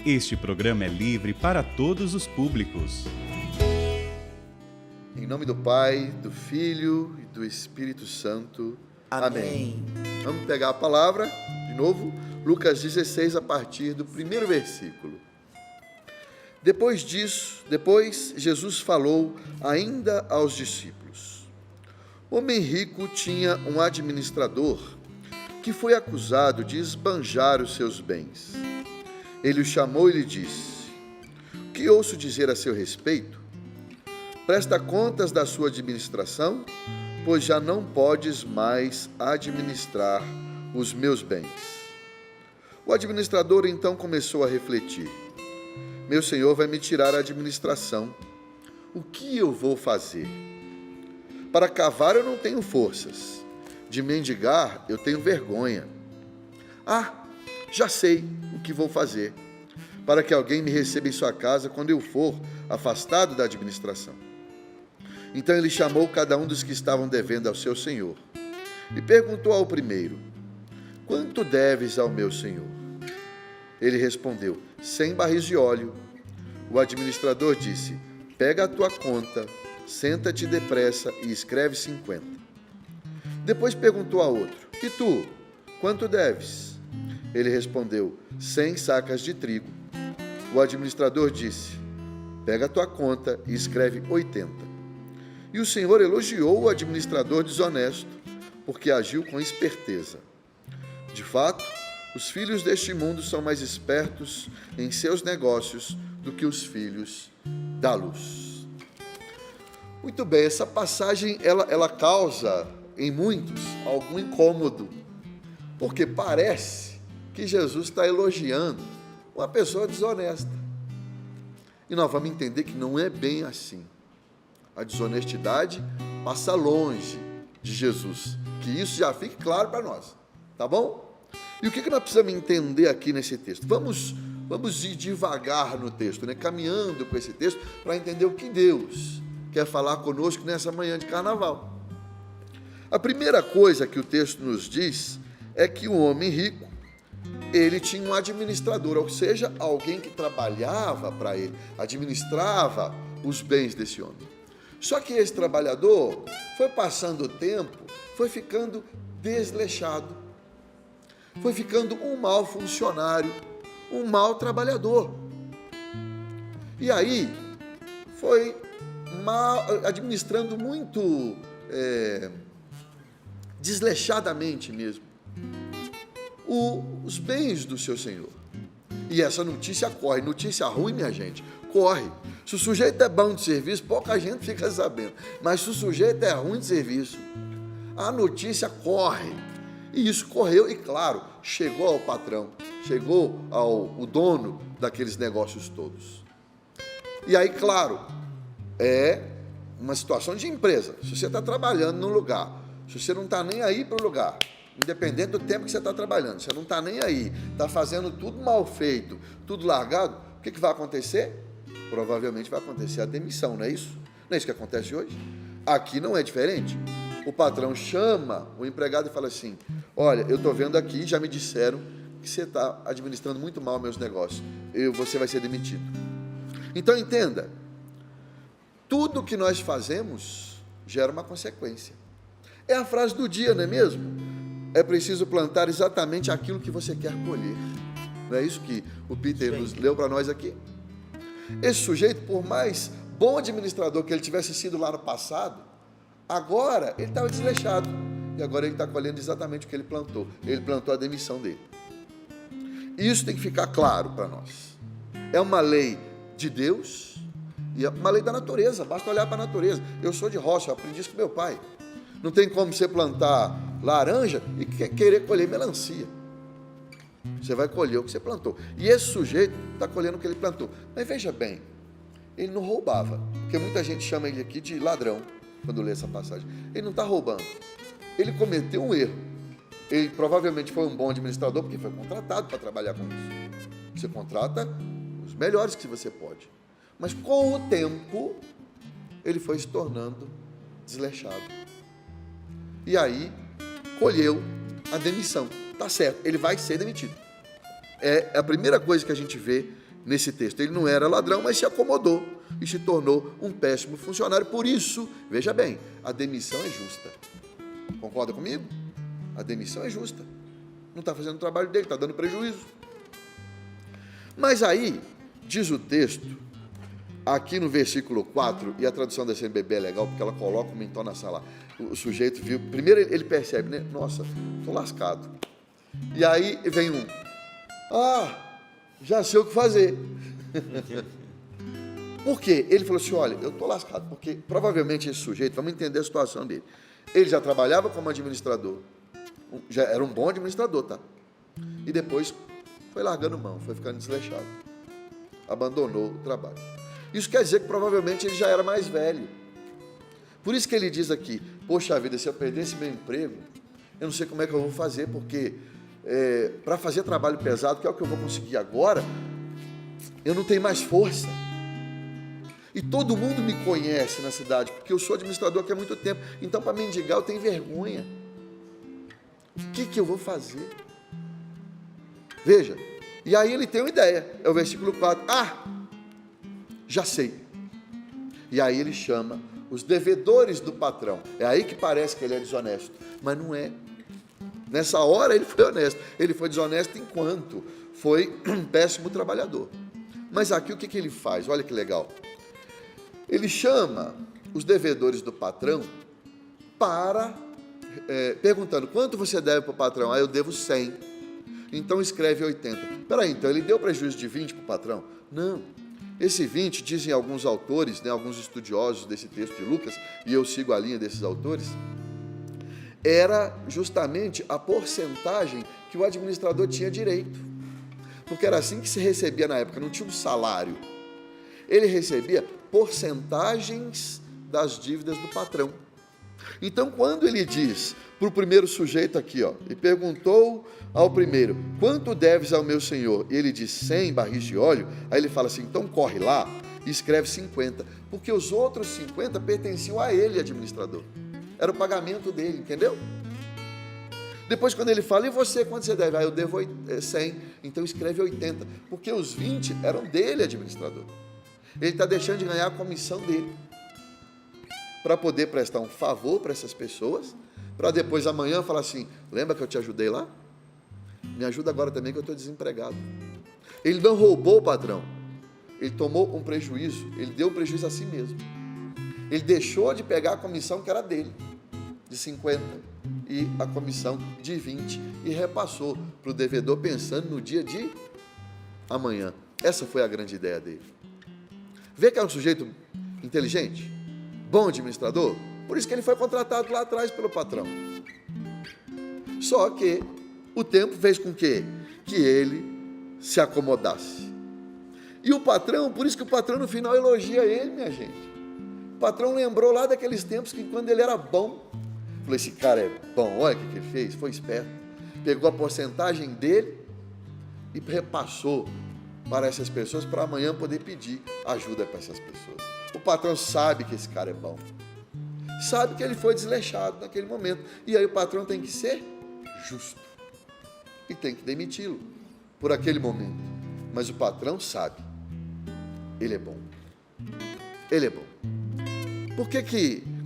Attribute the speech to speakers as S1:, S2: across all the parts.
S1: Este programa é livre para todos os públicos.
S2: Em nome do Pai, do Filho e do Espírito Santo. Amém. Vamos pegar a palavra, de novo, Lucas 16, a partir do primeiro versículo. Depois Jesus falou ainda aos discípulos. O homem rico tinha um administrador que foi acusado de esbanjar os seus bens. Ele o chamou e lhe disse: o que ouço dizer a seu respeito? Presta contas da sua administração, pois já não podes mais administrar os meus bens. O administrador então começou a refletir: meu senhor vai me tirar a administração. O que eu vou fazer? Para cavar eu não tenho forças. De mendigar eu tenho vergonha. Já sei o que vou fazer, para que alguém me receba em sua casa quando eu for afastado da administração. Então ele chamou cada um dos que estavam devendo ao seu senhor e perguntou ao primeiro: quanto deves ao meu senhor? Ele respondeu: 100 barris de óleo. O administrador disse: pega a tua conta, senta-te depressa e escreve 50. Depois perguntou a outro: e tu, quanto deves? Ele respondeu: 100 sacas de trigo. O administrador disse: pega a tua conta e escreve 80. E o Senhor elogiou o administrador desonesto, porque agiu com esperteza. De fato, os filhos deste mundo são mais espertos em seus negócios do que os filhos da luz. Muito bem, essa passagem ela causa em muitos algum incômodo, porque parece que Jesus está elogiando uma pessoa desonesta. E nós vamos entender que não é bem assim. A desonestidade passa longe de Jesus. Que isso já fique claro para nós. Tá bom? E o que nós precisamos entender aqui nesse texto? Vamos ir devagar no texto, né? Caminhando com esse texto para entender o que Deus quer falar conosco nessa manhã de carnaval. A primeira coisa que o texto nos diz é que o homem rico, ele tinha um administrador, ou seja, alguém que trabalhava para ele, administrava os bens desse homem. Só que esse trabalhador foi passando o tempo, foi ficando desleixado, foi ficando um mau funcionário, um mau trabalhador. E aí, foi administrando muito desleixadamente mesmo os bens do seu senhor. E essa notícia corre, notícia ruim, minha gente, corre. Se o sujeito é bom de serviço, pouca gente fica sabendo, mas se o sujeito é ruim de serviço, a notícia corre. E isso correu e, claro, chegou ao patrão, chegou ao dono daqueles negócios todos. E aí, claro, é uma situação de empresa. Se você está trabalhando num lugar, se você não está nem aí para o lugar, independente do tempo que você está trabalhando, você não está nem aí, está fazendo tudo mal feito, tudo largado, o que vai acontecer? Provavelmente vai acontecer a demissão, não é isso? Não é isso que acontece hoje? Aqui não é diferente. O patrão chama o empregado e fala assim: olha, eu estou vendo aqui, já me disseram que você está administrando muito mal meus negócios, você vai ser demitido. Então entenda, tudo que nós fazemos gera uma consequência. É a frase do dia, não é mesmo? É preciso plantar exatamente aquilo que você quer colher. Não é isso que o Peter nos leu para nós aqui? Esse sujeito, por mais bom administrador que ele tivesse sido lá no passado, agora ele estava desleixado. E agora ele está colhendo exatamente o que ele plantou. Ele plantou a demissão dele. Isso tem que ficar claro para nós. É uma lei de Deus e é uma lei da natureza. Basta olhar para a natureza. Eu sou de roça, eu aprendi isso com meu pai. Não tem como você plantar laranja e querer colher melancia. Você vai colher o que você plantou. E esse sujeito está colhendo o que ele plantou. Mas veja bem, ele não roubava, porque muita gente chama ele aqui de ladrão, quando lê essa passagem. Ele não está roubando. Ele cometeu um erro. Ele provavelmente foi um bom administrador, porque foi contratado para trabalhar com isso. Você contrata os melhores que você pode. Mas com o tempo, ele foi se tornando desleixado. E aí, colheu a demissão. Tá certo, ele vai ser demitido. É a primeira coisa que a gente vê nesse texto. Ele não era ladrão, mas se acomodou e se tornou um péssimo funcionário. Por isso, veja bem, a demissão é justa. Concorda comigo? A demissão é justa. Não está fazendo o trabalho dele, está dando prejuízo. Mas aí, diz o texto, aqui no versículo 4, e a tradução da CNBB é legal, porque ela coloca uma entonação lá. O sujeito viu, primeiro ele percebe, né? Nossa, estou lascado. E aí vem já sei o que fazer. Por quê? Ele falou assim, olha, eu estou lascado, porque provavelmente esse sujeito, vamos entender a situação dele. Ele já trabalhava como administrador, já era um bom administrador, tá? E depois foi largando mão, foi ficando desleixado. Abandonou o trabalho. Isso quer dizer que provavelmente ele já era mais velho. Por isso que ele diz aqui, poxa vida, se eu perdesse meu emprego, eu não sei como é que eu vou fazer, porque para fazer trabalho pesado, que é o que eu vou conseguir agora, eu não tenho mais força. E todo mundo me conhece na cidade, porque eu sou administrador aqui há muito tempo. Então, para mendigar, eu tenho vergonha. O que eu vou fazer? Veja, e aí ele tem uma ideia, é o versículo 4. Já sei. E aí ele chama os devedores do patrão. É aí que parece que ele é desonesto, mas não é. Nessa hora ele foi honesto. Ele foi desonesto enquanto foi um péssimo trabalhador. Mas aqui o que ele faz? Olha que legal. Ele chama os devedores do patrão para, perguntando, quanto você deve para o patrão? Eu devo 100. Então escreve 80. Peraí, então ele deu prejuízo de 20 para o patrão? Não. Esse 20, dizem alguns autores, né, alguns estudiosos desse texto de Lucas, e eu sigo a linha desses autores, era justamente a porcentagem que o administrador tinha direito. Porque era assim que se recebia na época, não tinha um salário. Ele recebia porcentagens das dívidas do patrão. Então, quando ele diz para o primeiro sujeito aqui, e perguntou ao primeiro, quanto deves ao meu senhor? E ele diz 100 barris de óleo, aí ele fala assim, então corre lá e escreve 50, porque os outros 50 pertenciam a ele, administrador. Era o pagamento dele, entendeu? Depois, quando ele fala, e você, quanto você deve? Eu devo 100, então escreve 80, porque os 20 eram dele, administrador. Ele está deixando de ganhar a comissão dele, para poder prestar um favor para essas pessoas, para depois amanhã falar assim, lembra que eu te ajudei lá? Me ajuda agora também que eu estou desempregado. Ele não roubou o patrão, ele tomou um prejuízo, ele deu um prejuízo a si mesmo. Ele deixou de pegar a comissão que era dele, de 50, e a comissão de 20, e repassou para o devedor pensando no dia de amanhã. Essa foi a grande ideia dele. Vê que era um sujeito inteligente, bom administrador, por isso que ele foi contratado lá atrás pelo patrão. Só que o tempo fez com que ele se acomodasse. E o patrão, por isso que o patrão no final elogia ele, minha gente. O patrão lembrou lá daqueles tempos que quando ele era bom, falou, esse cara é bom, olha o que ele fez, foi esperto. Pegou a porcentagem dele e repassou para essas pessoas, para amanhã poder pedir ajuda para essas pessoas. O patrão sabe que esse cara é bom, sabe que ele foi desleixado naquele momento, e aí o patrão tem que ser justo, e tem que demiti-lo por aquele momento, mas o patrão sabe, ele é bom, ele é bom.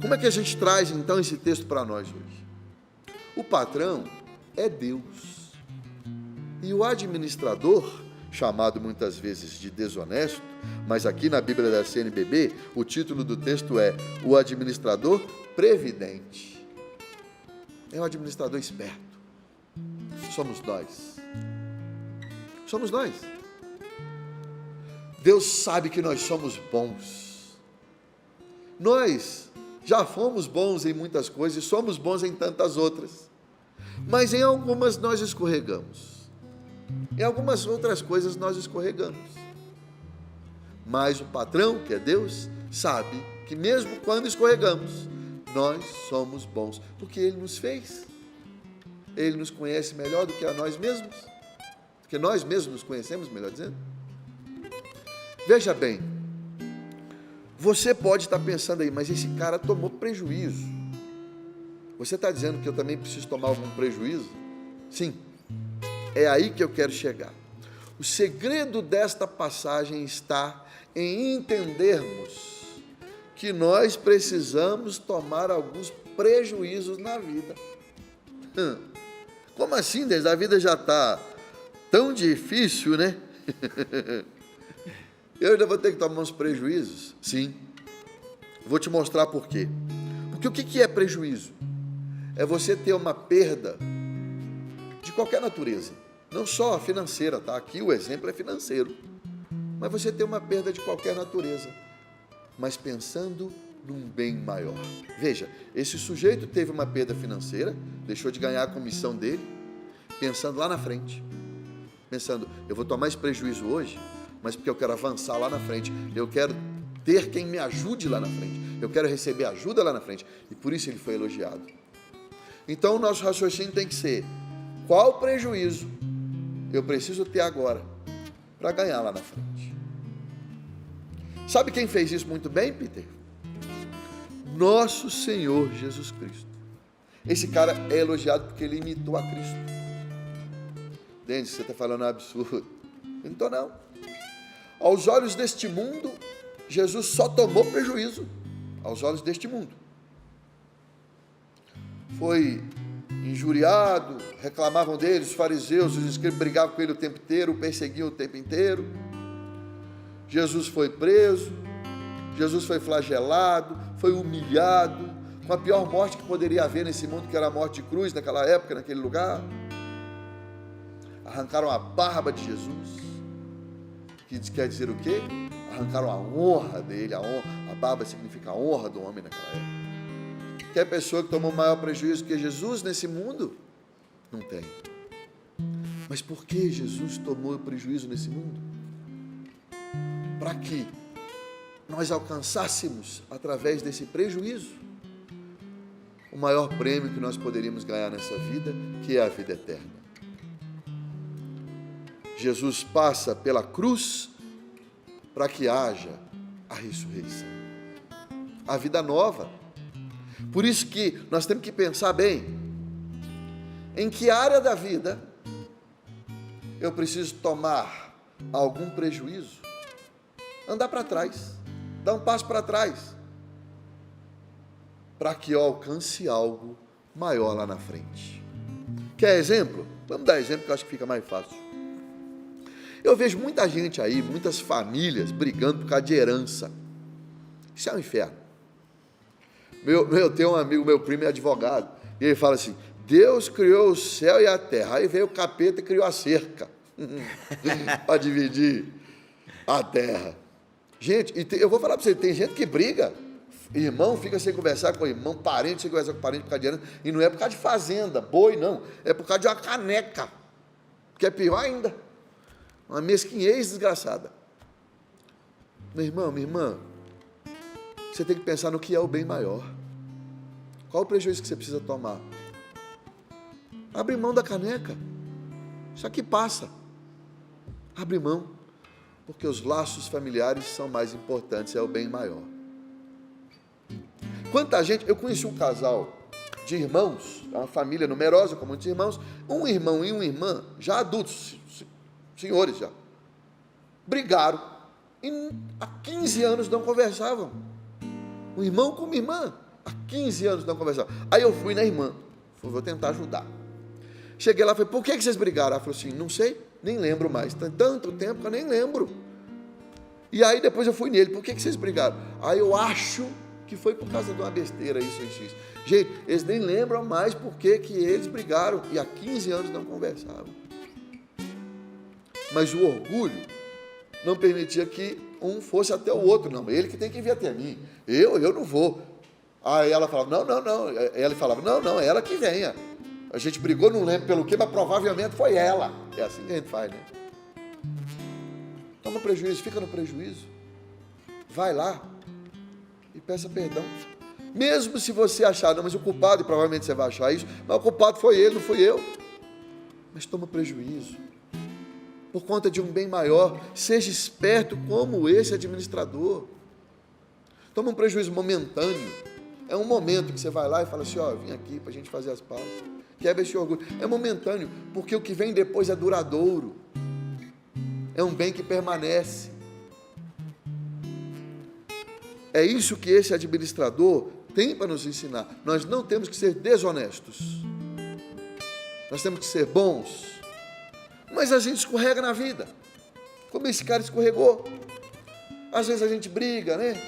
S2: Como é que a gente traz então esse texto para nós hoje? O patrão é Deus, e o administrador, chamado muitas vezes de desonesto, mas aqui na Bíblia da CNBB, o título do texto é o administrador previdente. É um administrador esperto. Somos nós. Somos nós. Deus sabe que nós somos bons. Nós já fomos bons em muitas coisas e somos bons em tantas outras. Mas em algumas nós escorregamos. Em algumas outras coisas nós escorregamos. Mas o patrão, que é Deus, sabe que mesmo quando escorregamos, nós somos bons, porque Ele nos fez. Ele nos conhece melhor do que a nós mesmos, porque nós mesmos nos conhecemos, melhor dizendo. Veja bem, você pode estar pensando aí, mas esse cara tomou prejuízo. Você está dizendo que eu também preciso tomar algum prejuízo? Sim. É aí que eu quero chegar. O segredo desta passagem está em entendermos que nós precisamos tomar alguns prejuízos na vida. Como assim, Deus? A vida já está tão difícil, né? Eu ainda vou ter que tomar uns prejuízos? Sim. Vou te mostrar por quê. Porque o que é prejuízo? É você ter uma perda de qualquer natureza. Não só financeira, tá? Aqui o exemplo é financeiro. Mas você ter uma perda de qualquer natureza. Mas pensando num bem maior. Veja, esse sujeito teve uma perda financeira, deixou de ganhar a comissão dele, pensando lá na frente. Pensando, eu vou tomar esse prejuízo hoje, mas porque eu quero avançar lá na frente. Eu quero ter quem me ajude lá na frente. Eu quero receber ajuda lá na frente. E por isso ele foi elogiado. Então o nosso raciocínio tem que ser: qual prejuízo eu preciso ter agora para ganhar lá na frente? Sabe quem fez isso muito bem, Peter? Nosso Senhor Jesus Cristo. Esse cara é elogiado porque ele imitou a Cristo. Denis, você está falando um absurdo. Eu não estou, não. Aos olhos deste mundo, Jesus só tomou prejuízo. Aos olhos deste mundo. Foi injuriado, reclamavam dele, os fariseus, os escribas brigavam com ele o tempo inteiro, o perseguiam o tempo inteiro. Jesus foi preso, Jesus foi flagelado, foi humilhado, com a pior morte que poderia haver nesse mundo, que era a morte de cruz, naquela época, naquele lugar. Arrancaram a barba de Jesus, que quer dizer o quê? Arrancaram a honra dele, a barba significa a honra do homem naquela época. Quer pessoa que tomou maior prejuízo que Jesus nesse mundo? Não tem. Mas por que Jesus tomou prejuízo nesse mundo? Para que nós alcançássemos, através desse prejuízo, o maior prêmio que nós poderíamos ganhar nessa vida, que é a vida eterna. Jesus passa pela cruz para que haja a ressurreição, a vida nova. Por isso que nós temos que pensar bem, em que área da vida eu preciso tomar algum prejuízo, andar para trás, dar um passo para trás, para que eu alcance algo maior lá na frente. Quer exemplo? Vamos dar exemplo que eu acho que fica mais fácil. Eu vejo muita gente aí, muitas famílias brigando por causa de herança. Isso é um inferno. Eu tenho um amigo, meu primo é advogado, e ele fala assim: Deus criou o céu e a terra, aí veio o capeta e criou a cerca para dividir a terra. Gente, eu vou falar para você, tem gente que briga, irmão fica sem conversar com o irmão, parente sem conversar com o parente por causa de herança, e não é por causa de fazenda, boi não, é por causa de uma caneca, que é pior ainda, uma mesquinhez desgraçada. Meu irmão, minha irmã, você tem que pensar no que é o bem maior. Qual o prejuízo que você precisa tomar? Abre mão da caneca. Isso aqui passa. Abre mão. Porque os laços familiares são mais importantes, é o bem maior. Quanta gente... Eu conheci um casal de irmãos, uma família numerosa com muitos irmãos, um irmão e uma irmã, já adultos, senhores já, brigaram e há 15 anos não conversavam. Um irmão com uma irmã, há 15 anos não conversavam. Aí eu fui na irmã, vou tentar ajudar. Cheguei lá e falei: por que vocês brigaram? Ela falou assim: não sei, nem lembro mais, tem tanto tempo que eu nem lembro. E aí depois eu fui nele: por que vocês brigaram? Aí eu acho que foi por causa de uma besteira, isso. Gente, eles nem lembram mais por que eles brigaram, e há 15 anos não conversavam. Mas o orgulho não permitia que um fosse até o outro. Não, ele que tem que vir até mim, eu não vou. Aí ela falava: não, ele falava: não, ela que venha. A gente brigou, não lembro pelo quê, mas provavelmente foi ela. É assim que a gente faz, né? Toma prejuízo, fica no prejuízo, vai lá e peça perdão. Mesmo se você achar: não, mas o culpado, e provavelmente você vai achar isso, mas o culpado foi ele, não fui eu. Mas toma prejuízo por conta de um bem maior. Seja esperto como esse administrador. Toma um prejuízo momentâneo. É um momento que você vai lá e fala assim: vim aqui para a gente fazer as pazes. Quebra esse orgulho. É momentâneo, porque o que vem depois é duradouro. é um bem que permanece. É isso que esse administrador tem para nos ensinar. Nós não temos que ser desonestos. Nós temos que ser bons. Mas a gente escorrega na vida, como esse cara escorregou. Às vezes a gente briga, né?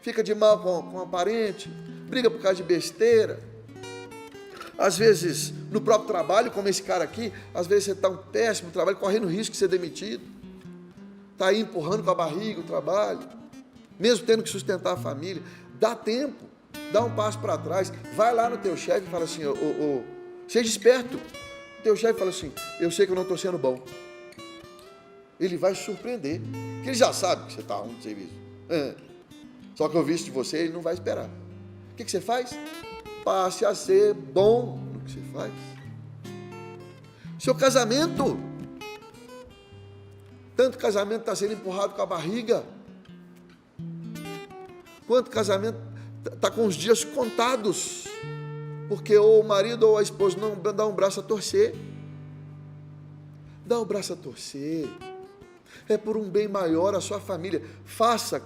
S2: Fica de mal com um parente, briga por causa de besteira. Às vezes, no próprio trabalho, como esse cara aqui, às vezes você está um péssimo trabalho, correndo o risco de ser demitido. Está aí empurrando com a barriga o trabalho, mesmo tendo que sustentar a família. Dá tempo, dá um passo para trás, vai lá no teu chefe e fala assim, seja esperto. O teu chefe fala assim, eu sei que eu não estou sendo bom. Ele vai se surpreender, porque ele já sabe que você está ruim de serviço. Só que eu visto de você, ele não vai esperar. O que você faz? Passe a ser bom no que você faz. Seu casamento, tanto casamento está sendo empurrado com a barriga, quanto casamento está com os dias contados, porque ou o marido ou a esposa não dá um braço a torcer. Dá o braço a torcer. É por um bem maior a sua família. Faça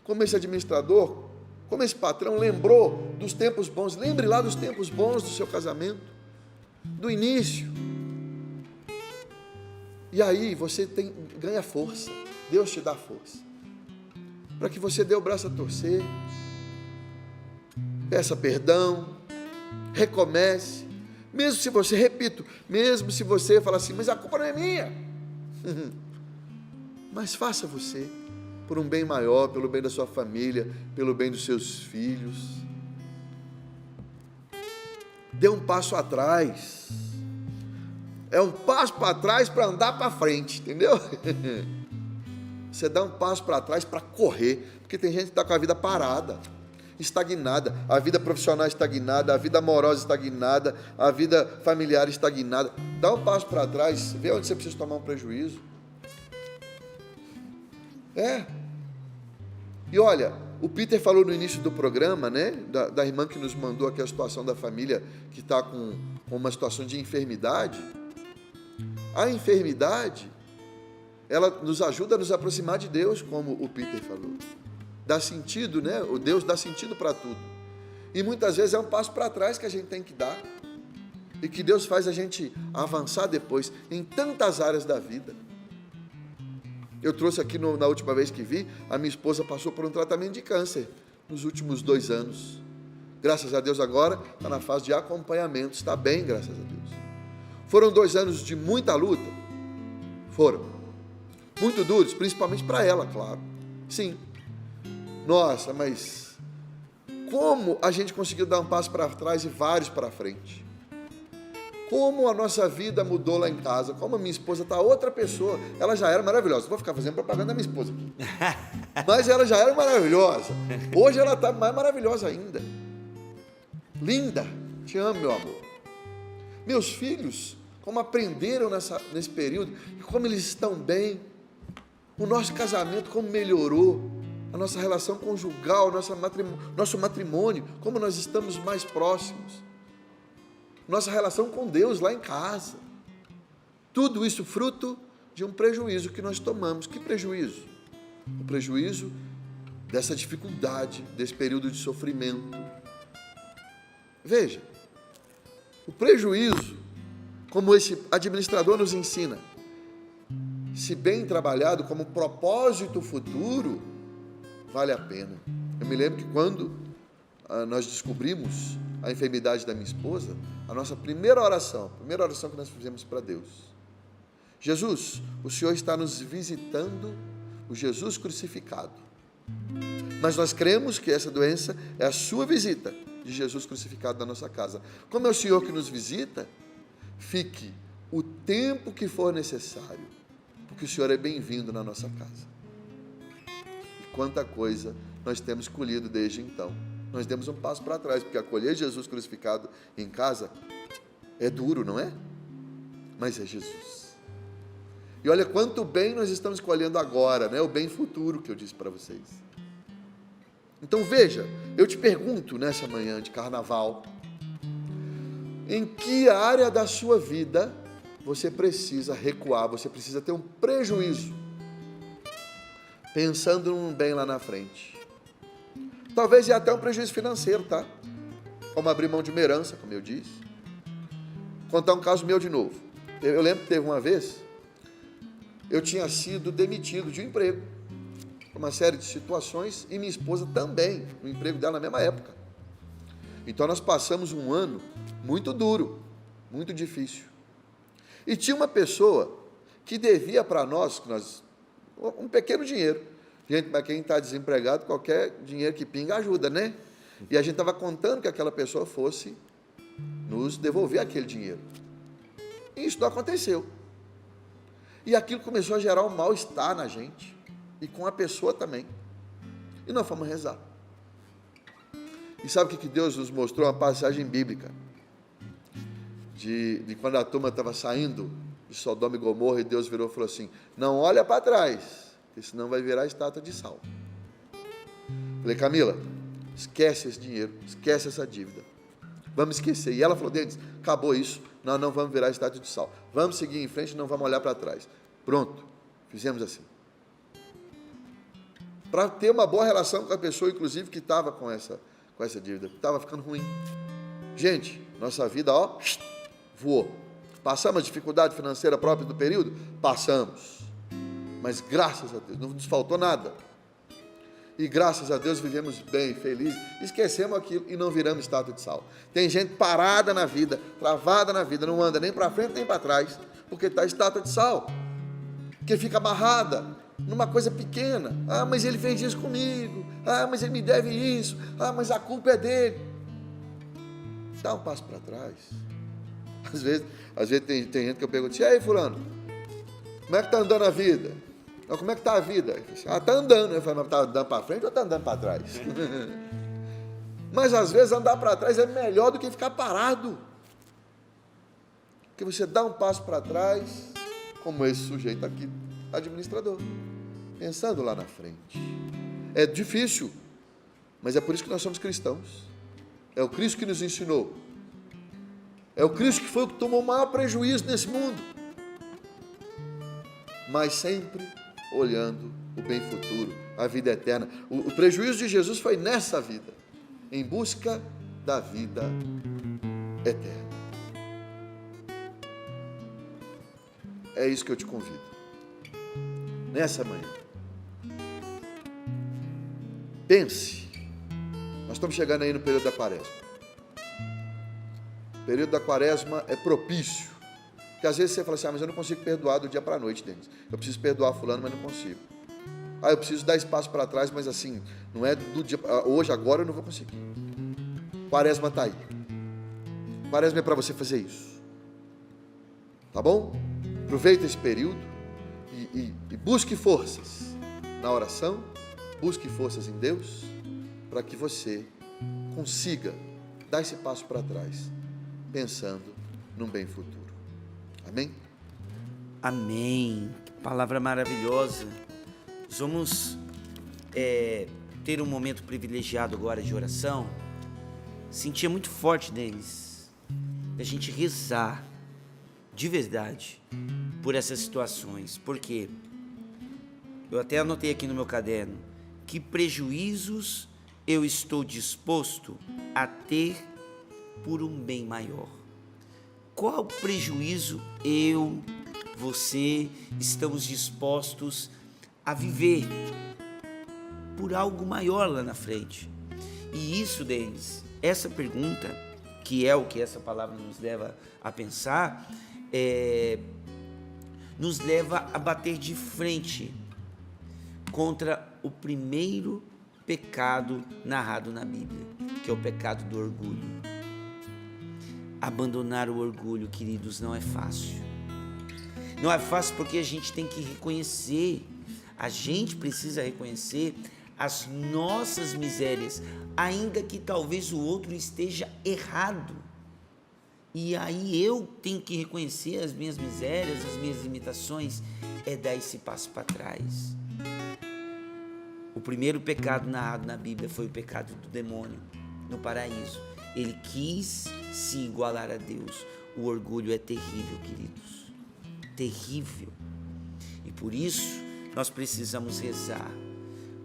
S2: como esse administrador, como esse patrão lembrou dos tempos bons. Lembre lá dos tempos bons do seu casamento, do início. E aí você ganha força. Deus te dá força para que você dê o braço a torcer, peça perdão, recomece. Mesmo se você, repito, mesmo se você falar assim, mas a culpa não é minha. Mas faça você, por um bem maior, pelo bem da sua família, pelo bem dos seus filhos. Dê um passo atrás. É um passo para trás para andar para frente, entendeu? Você dá um passo para trás para correr, porque tem gente que está com a vida parada, estagnada, a vida profissional estagnada, a vida amorosa estagnada, a vida familiar estagnada. Dá um passo para trás, vê onde você precisa tomar um prejuízo. E olha, o Peter falou no início do programa, né, da irmã que nos mandou aqui a situação da família que está com uma situação de enfermidade. A enfermidade, ela nos ajuda a nos aproximar de Deus, como o Peter falou. Dá sentido, né? O Deus dá sentido para tudo. E muitas vezes é um passo para trás que a gente tem que dar. E que Deus faz a gente avançar depois em tantas áreas da vida. Eu trouxe aqui na última vez que vi, a minha esposa passou por um tratamento de câncer nos últimos 2 anos. Graças a Deus agora está na fase de acompanhamento, está bem, graças a Deus. Foram 2 anos de muita luta? Foram. Muito duros, principalmente para ela, claro. Sim. Nossa, mas como a gente conseguiu dar um passo para trás e vários para frente? Como a nossa vida mudou lá em casa, como a minha esposa está outra pessoa. Ela já era maravilhosa, vou ficar fazendo propaganda da minha esposa aqui, mas ela já era maravilhosa. Hoje ela está mais maravilhosa ainda. Linda, te amo, meu amor. Meus filhos, como aprenderam nesse período, e como eles estão bem. O nosso casamento, como melhorou. A nossa relação conjugal, nosso matrimônio, como nós estamos mais próximos. Nossa relação com Deus lá em casa. Tudo isso fruto de um prejuízo que nós tomamos. Que prejuízo? O prejuízo dessa dificuldade, desse período de sofrimento. Veja, o prejuízo, como esse administrador nos ensina, se bem trabalhado como propósito futuro, vale a pena. Eu me lembro que quando nós descobrimos a enfermidade da minha esposa, a nossa primeira oração que nós fizemos para Deus: Jesus, o Senhor está nos visitando, o Jesus crucificado. Mas nós cremos que essa doença é a sua visita de Jesus crucificado na nossa casa. Como é o Senhor que nos visita, fique o tempo que for necessário, porque o Senhor é bem-vindo na nossa casa. E quanta coisa nós temos colhido desde então. Nós demos um passo para trás, porque acolher Jesus crucificado em casa é duro, não é? Mas é Jesus. E olha quanto bem nós estamos colhendo agora, né? O bem futuro que eu disse para vocês. Então veja, eu te pergunto nessa manhã de carnaval, em que área da sua vida você precisa recuar, você precisa ter um prejuízo, pensando num bem lá na frente. Talvez é até um prejuízo financeiro, tá? Como abrir mão de uma herança, como eu disse. Contar um caso meu de novo. Eu lembro que teve uma vez, eu tinha sido demitido de um emprego, por uma série de situações, e minha esposa também, no emprego dela na mesma época. Então nós passamos um ano muito duro, muito difícil. E tinha uma pessoa que devia para nós um pequeno dinheiro. Gente, para quem está desempregado, qualquer dinheiro que pinga ajuda, né? E a gente estava contando que aquela pessoa fosse nos devolver aquele dinheiro. E isso não aconteceu. E aquilo começou a gerar um mal-estar na gente, e com a pessoa também. E nós fomos rezar. E sabe o que Deus nos mostrou? Uma passagem bíblica, de quando a turma estava saindo de Sodoma e Gomorra, e Deus virou e falou assim: não olha para trás, porque senão vai virar estátua de sal. Falei: Camila, esquece esse dinheiro, esquece essa dívida, vamos esquecer. E ela falou: Denis, acabou isso, nós não vamos virar estátua de sal, vamos seguir em frente, não vamos olhar para trás. Pronto, fizemos assim, para ter uma boa relação com a pessoa, inclusive, que estava com essa dívida, estava ficando ruim. Gente, nossa vida, voou. Passamos a dificuldade financeira própria do período? Passamos. Mas graças a Deus, não nos faltou nada. E graças a Deus vivemos bem, felizes. Esquecemos aquilo e não viramos estátua de sal. Tem gente parada na vida, travada na vida, não anda nem para frente nem para trás, porque está estátua de sal. Porque fica amarrada numa coisa pequena. Ah, mas ele fez isso comigo. Ah, mas ele me deve isso. Ah, mas a culpa é dele. Dá um passo para trás. Às vezes tem gente que eu pergunto: e aí, fulano, como é que está andando a vida? Não, como é que está a vida? Está andando. Eu falo: mas está andando para frente ou está andando para trás? Mas às vezes andar para trás é melhor do que ficar parado. Porque você dá um passo para trás, como esse sujeito aqui, administrador, pensando lá na frente. É difícil, mas é por isso que nós somos cristãos. É o Cristo que nos ensinou. É o Cristo que foi o que tomou o maior prejuízo nesse mundo. Mas sempre olhando o bem futuro, a vida eterna. O prejuízo de Jesus foi nessa vida, em busca da vida eterna. É isso que eu te convido. Nessa manhã, pense. Nós estamos chegando aí no período da Quaresma. O período da Quaresma é propício. Porque às vezes você fala assim: mas eu não consigo perdoar do dia para a noite, Denis. Eu preciso perdoar fulano, mas não consigo. Eu preciso dar espaço para trás, mas assim, não é do dia, hoje, agora eu não vou conseguir. Quaresma está aí. Quaresma é para você fazer isso. Tá bom? Aproveita esse período e busque forças na oração, busque forças em Deus, para que você consiga dar esse passo para trás, pensando num bem futuro. Amém?
S3: Amém. Palavra maravilhosa. Vamos ter um momento privilegiado agora de oração. Sentia muito forte neles, da gente rezar de verdade por essas situações. Porque eu até anotei aqui no meu caderno: que prejuízos eu estou disposto a ter por um bem maior? Qual prejuízo eu, você, estamos dispostos a viver por algo maior lá na frente? E isso, Denis, essa pergunta, que é o que essa palavra nos leva a pensar, nos leva a bater de frente contra o primeiro pecado narrado na Bíblia, que é o pecado do orgulho. Abandonar o orgulho, queridos, não é fácil. Não é fácil porque a gente tem que reconhecer, a gente precisa reconhecer as nossas misérias, ainda que talvez o outro esteja errado. E aí eu tenho que reconhecer as minhas misérias, as minhas limitações, dar esse passo para trás. O primeiro pecado narrado na Bíblia foi o pecado do demônio no paraíso. Ele quis se igualar a Deus. O orgulho é terrível, queridos. terrível. E por isso nós precisamos rezar.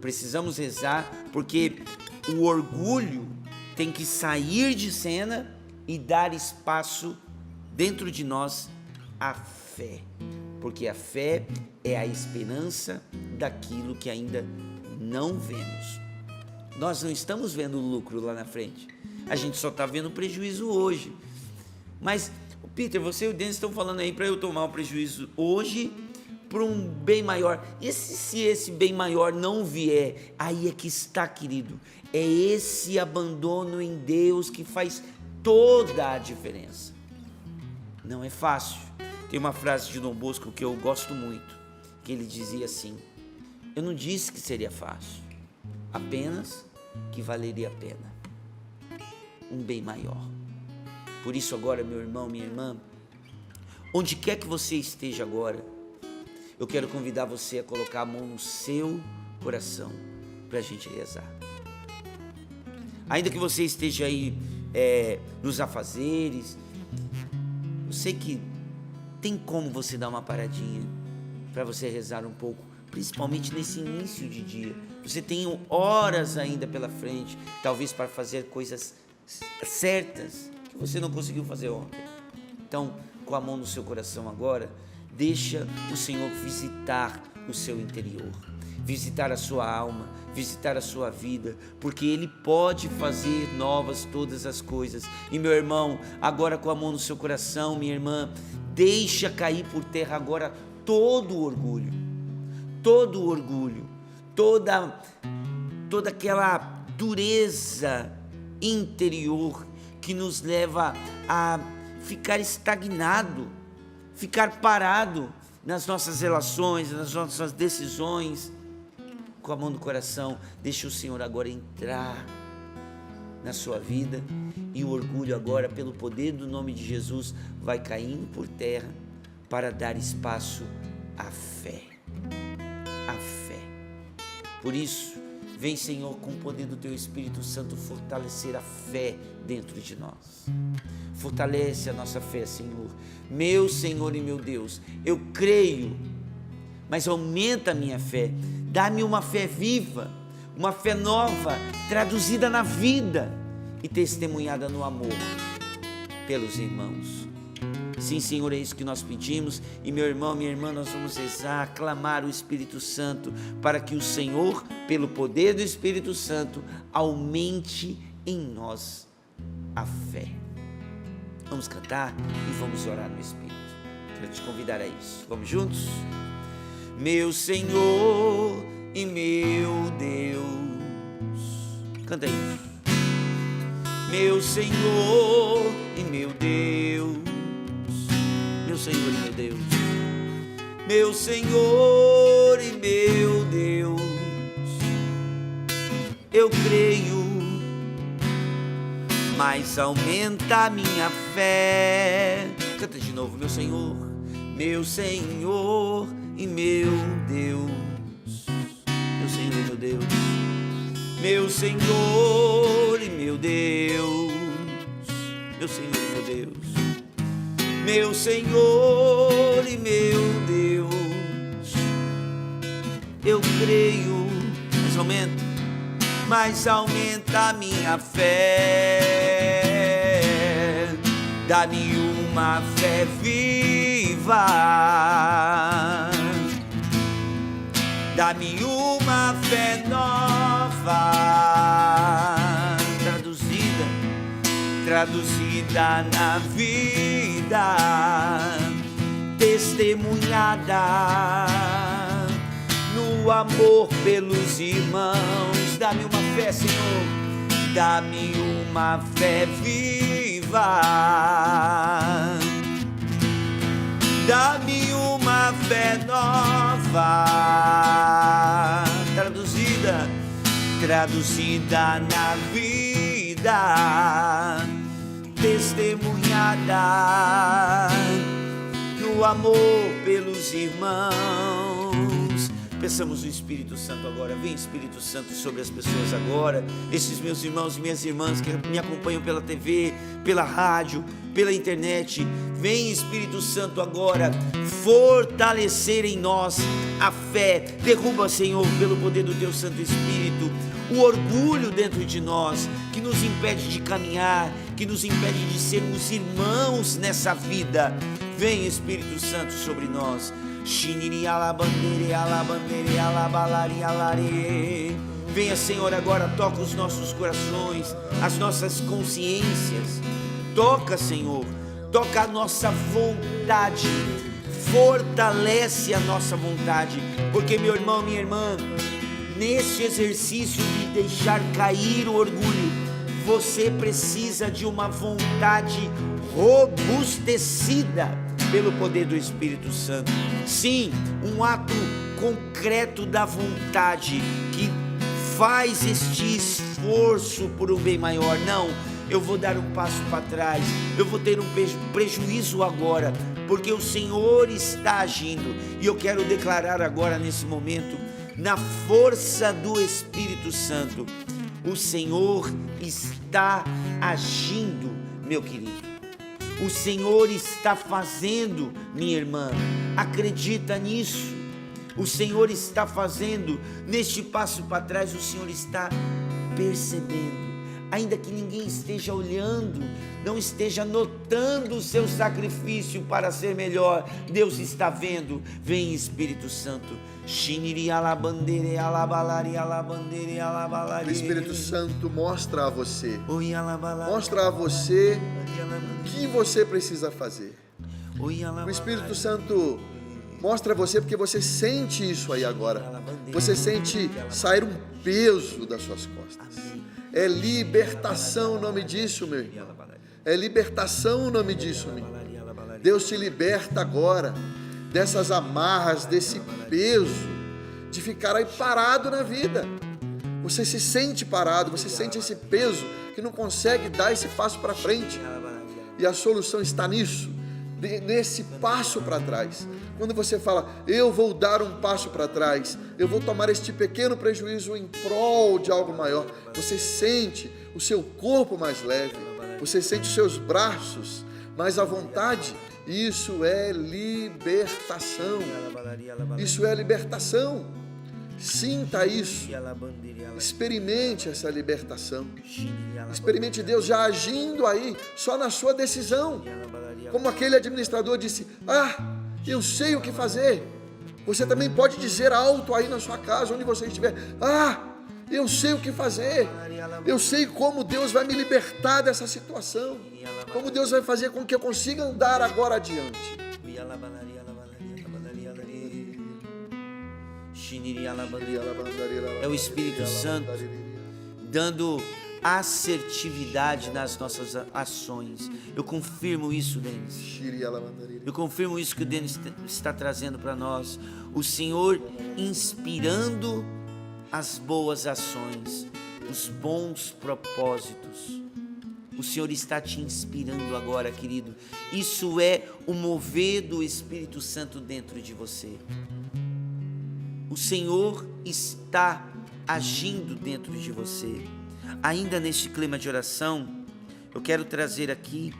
S3: Precisamos rezar porque o orgulho tem que sair de cena e dar espaço dentro de nós à fé. Porque a fé é a esperança daquilo que ainda não vemos. Nós não estamos vendo o lucro lá na frente. A gente só está vendo o prejuízo hoje. Mas, Peter, você e o Denis estão falando aí para eu tomar um prejuízo hoje por um bem maior. E se esse bem maior não vier, aí é que está, querido. É esse abandono em Deus que faz toda a diferença. Não é fácil. Tem uma frase de Dom Bosco que eu gosto muito, que ele dizia assim: eu não disse que seria fácil, apenas que valeria a pena. Um bem maior. Por isso agora, meu irmão, minha irmã, onde quer que você esteja agora, eu quero convidar você a colocar a mão no seu coração para a gente rezar. Ainda que você esteja aí nos afazeres, eu sei que tem como você dar uma paradinha para você rezar um pouco, principalmente nesse início de dia. Você tem horas ainda pela frente, talvez para fazer coisas certas que você não conseguiu fazer ontem. Então, com a mão no seu coração agora, deixa o Senhor visitar o seu interior, visitar a sua alma, visitar a sua vida, porque Ele pode fazer novas todas as coisas. E meu irmão, agora com a mão no seu coração, minha irmã, deixa cair por terra agora todo o orgulho, toda aquela dureza interior que nos leva a ficar estagnado, ficar parado nas nossas relações, nas nossas decisões. Com a mão no coração, deixa o Senhor agora entrar na sua vida, e o orgulho agora, pelo poder do nome de Jesus, vai caindo por terra para dar espaço à fé. A fé. Por isso, vem, Senhor, com o poder do Teu Espírito Santo fortalecer a fé dentro de nós. Fortalece a nossa fé, Senhor. Meu Senhor e meu Deus, eu creio, mas aumenta a minha fé. Dá-me uma fé viva, uma fé nova, traduzida na vida e testemunhada no amor pelos irmãos. Sim, Senhor, é isso que nós pedimos. E meu irmão, minha irmã, nós vamos rezar, clamar o Espírito Santo para que o Senhor, pelo poder do Espírito Santo, aumente em nós a fé. Vamos cantar e vamos orar no Espírito. Quero te convidar a isso. Vamos juntos? Meu Senhor e meu Deus. Canta isso. Meu Senhor e meu Deus. Meu Senhor e meu Deus. Meu Senhor e meu Deus. Eu creio, mas aumenta a minha fé. Canta de novo. Meu Senhor e meu Deus. Meu Senhor e meu Deus. Meu Senhor e meu Deus. Meu Senhor e meu Deus. Meu Senhor e meu Deus. Eu creio, mas aumenta a minha fé. Dá-me uma fé viva. Dá-me uma fé nova, traduzida na vida, testemunhada no amor pelos irmãos. Dá-me uma fé, Senhor, dá-me uma fé viva. Dá-me uma fé nova, traduzida na vida, testemunhada no amor pelos irmãos, Peçamos o Espírito Santo agora. Vem, Espírito Santo, sobre as pessoas agora. Esses meus irmãos e minhas irmãs que me acompanham pela TV, pela rádio, pela internet. Vem, Espírito Santo, agora fortalecer em nós a fé. Derruba, Senhor, pelo poder do Teu Santo Espírito, o orgulho dentro de nós, que nos impede de caminhar, que nos impede de sermos irmãos nessa vida. Vem, Espírito Santo, sobre nós. Venha, Senhor, agora, toca os nossos corações, as nossas consciências. Toca, Senhor, toca a nossa vontade, fortalece a nossa vontade, porque, meu irmão, minha irmã, nesse exercício de deixar cair o orgulho, você precisa de uma vontade robustecida pelo poder do Espírito Santo. Sim, um ato concreto da vontade que faz este esforço por um bem maior. Não, eu vou dar um passo para trás, eu vou ter um prejuízo agora, porque o Senhor está agindo. E eu quero declarar agora, nesse momento, na força do Espírito Santo, o Senhor está agindo, meu querido. O Senhor está fazendo, minha irmã, acredita nisso. O Senhor está fazendo. Neste passo para trás, o Senhor está percebendo. Ainda que ninguém esteja olhando, não esteja notando o seu sacrifício para ser melhor, Deus está vendo. Vem, Espírito Santo.
S2: O Espírito Santo mostra a você o que você precisa fazer. O Espírito Santo mostra a você porque você sente isso aí agora. Você sente sair um peso das suas costas. É libertação o nome disso, meu irmão. É libertação o nome disso, meu irmão. Deus te liberta agora dessas amarras, desse peso de ficar aí parado na vida. Você se sente parado, você sente esse peso que não consegue dar esse passo para frente. E a solução está nisso, nesse passo para trás. Quando você fala, eu vou dar um passo para trás, eu vou tomar este pequeno prejuízo em prol de algo maior, você sente o seu corpo mais leve, você sente os seus braços mais à vontade. Isso é libertação. Isso é libertação. Sinta isso. Experimente essa libertação. Experimente Deus já agindo aí, só na sua decisão. Como aquele administrador disse, eu sei o que fazer. Você também pode dizer alto aí na sua casa, onde você estiver, eu sei o que fazer. Eu sei como Deus vai me libertar dessa situação. Como Deus vai fazer com que eu consiga andar agora adiante.
S3: É o Espírito Santo dando assertividade nas nossas ações. Eu confirmo isso, Denis. Eu confirmo isso que o Denis está trazendo para nós. O Senhor inspirando as boas ações, os bons propósitos. O Senhor está te inspirando agora, querido. Isso é o mover do Espírito Santo dentro de você. O Senhor está agindo dentro de você. Ainda neste clima de oração, eu quero trazer aqui,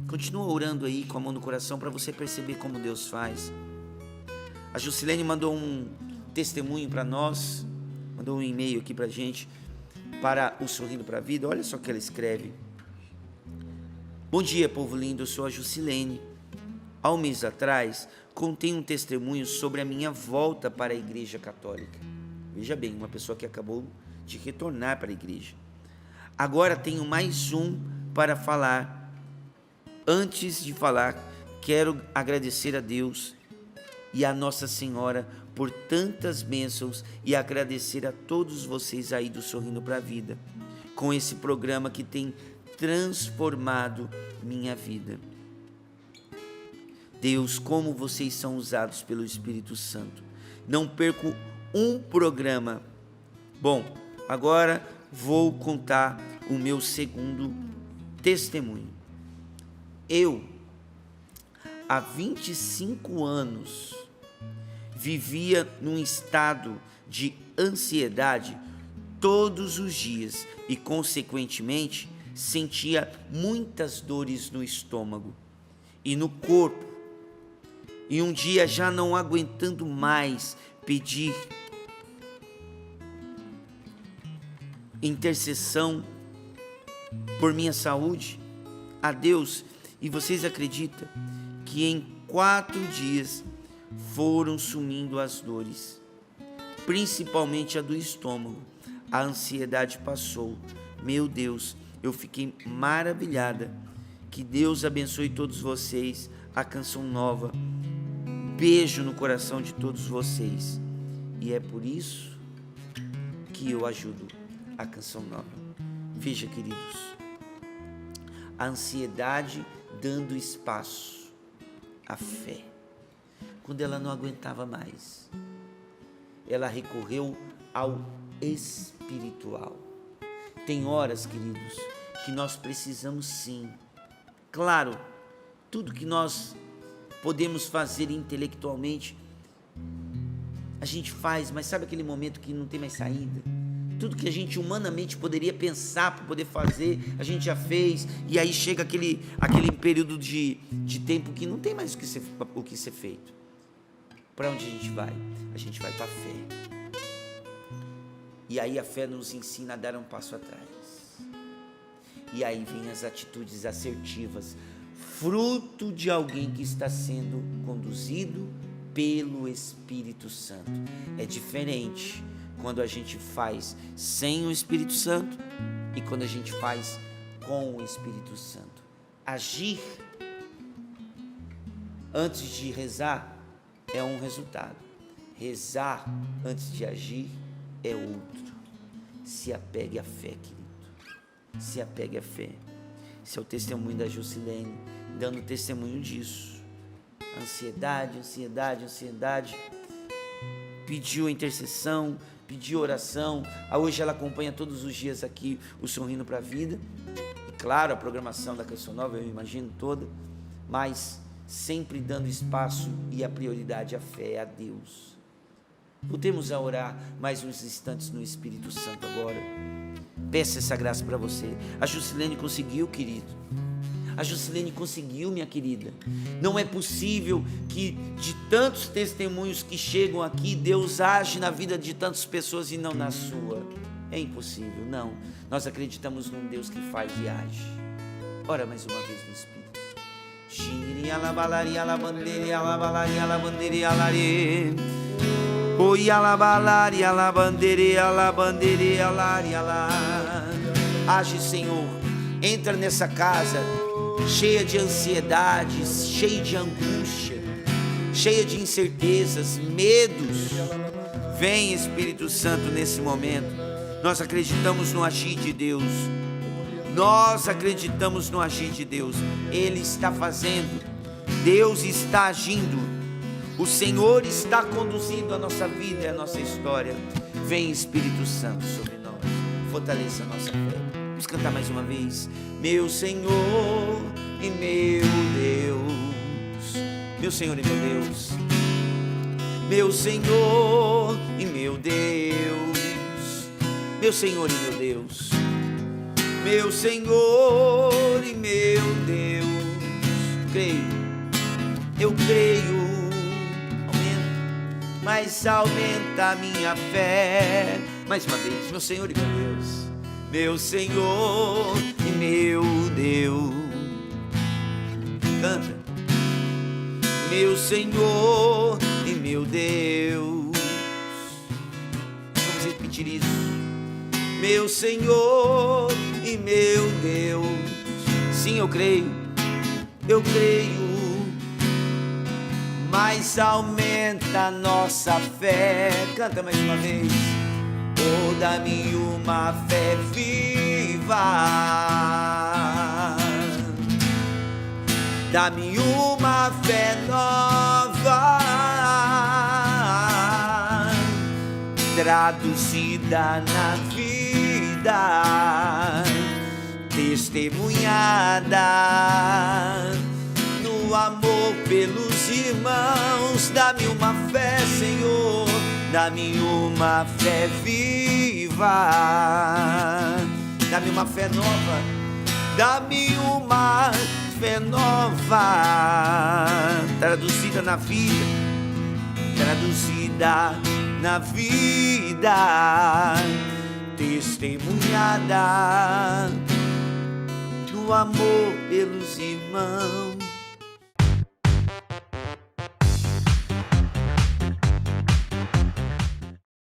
S3: continua orando aí com a mão no coração para você perceber como Deus faz. A Jusilene mandou um testemunho para nós, mandou um e-mail aqui para a gente, para o Sorrindo para a Vida. Olha só o que ela escreve. Bom dia, povo lindo, eu sou a Jusilene. Há um mês atrás, contei um testemunho sobre a minha volta para a Igreja Católica. Veja bem, uma pessoa que acabou de retornar para a igreja. Agora tenho mais um para falar. Antes de falar, quero agradecer a Deus e a Nossa Senhora por tantas bênçãos e agradecer a todos vocês aí do Sorrindo para a Vida, com esse programa que tem transformado minha vida. Deus, como vocês são usados pelo Espírito Santo. Não perco um programa. Bom, agora vou contar o meu segundo testemunho. Eu, há 25 anos, vivia num estado de ansiedade todos os dias e, consequentemente, sentia muitas dores no estômago e no corpo. E um dia, já não aguentando mais, pedir intercessão por minha saúde a Deus. E vocês acreditam que em 4 dias foram sumindo as dores, principalmente a do estômago. A ansiedade passou. Meu Deus, eu fiquei maravilhada. Que Deus abençoe todos vocês. A Canção Nova. Beijo no coração de todos vocês. E é por isso que eu ajudo a Canção Nova. Veja, queridos, a ansiedade dando espaço à fé. Quando ela não aguentava mais, ela recorreu ao espiritual. Tem horas, queridos, que nós precisamos sim. Claro, tudo que nós podemos fazer intelectualmente, a gente faz, mas sabe aquele momento que não tem mais saída? Tudo que a gente humanamente poderia pensar para poder fazer, a gente já fez, e aí chega aquele período de tempo que não tem mais o que ser feito. Para onde a gente vai? A gente vai para a fé. E aí a fé nos ensina a dar um passo atrás. E aí vem as atitudes assertivas, fruto de alguém que está sendo conduzido pelo Espírito Santo. É diferente quando a gente faz sem o Espírito Santo e quando a gente faz com o Espírito Santo. Agir antes de rezar é um resultado. Rezar antes de agir é outro. Se apegue à fé, querido. Se apegue à fé. Esse é o testemunho da Jusilene, dando testemunho disso. Ansiedade, ansiedade, ansiedade. Pediu a intercessão, pediu oração. Hoje ela acompanha todos os dias aqui o Sorrindo para a Vida. E claro, a programação da Canção Nova, eu imagino toda. Mas sempre dando espaço e a prioridade à fé, a Deus. Voltemos a orar mais uns instantes no Espírito Santo agora. Peça essa graça para você. A Jusilene conseguiu, querido. A Jusilene conseguiu, minha querida. Não é possível que de tantos testemunhos que chegam aqui, Deus age na vida de tantas pessoas e não na sua. É impossível, não. Nós acreditamos num Deus que faz e age. Ora mais uma vez no Espírito. Shiri alabalari alabandere alabalari alabandere alare. Oi alabalari alabandere alabandere alare alare. Age, Senhor. Entra nessa casa cheia de ansiedades, cheia de angústia, cheia de incertezas, medos. Vem, Espírito Santo, nesse momento. Nós acreditamos no agir de Deus. Nós acreditamos no agir de Deus. Ele está fazendo. Deus está agindo. O Senhor está conduzindo a nossa vida e a nossa história. Vem, Espírito Santo, sobre nós. Fortaleça a nossa fé. Vamos cantar mais uma vez. Meu Senhor e meu Deus. Meu Senhor e meu Deus. Meu Senhor e meu Deus. Meu Senhor e meu Deus. Meu Senhor e meu Deus. Creio. Eu creio. Aumenta. Mas aumenta a minha fé. Mais uma vez. Meu Senhor e meu Deus. Meu Senhor e meu Deus. Canta. Meu Senhor e meu Deus. Vamos repetir isso. Meu Senhor e meu Deus. Sim, eu creio. Eu creio. Mas aumenta a nossa fé. Canta mais uma vez. Oh, dá-me uma fé viva, dá-me uma fé nova, traduzida na vida, testemunhada no amor pelos irmãos. irmãos, dá-me uma fé, Senhor, dá-me uma fé viva, dá-me uma fé nova, dá-me uma fé nova, traduzida na vida, testemunhada do amor pelos irmãos.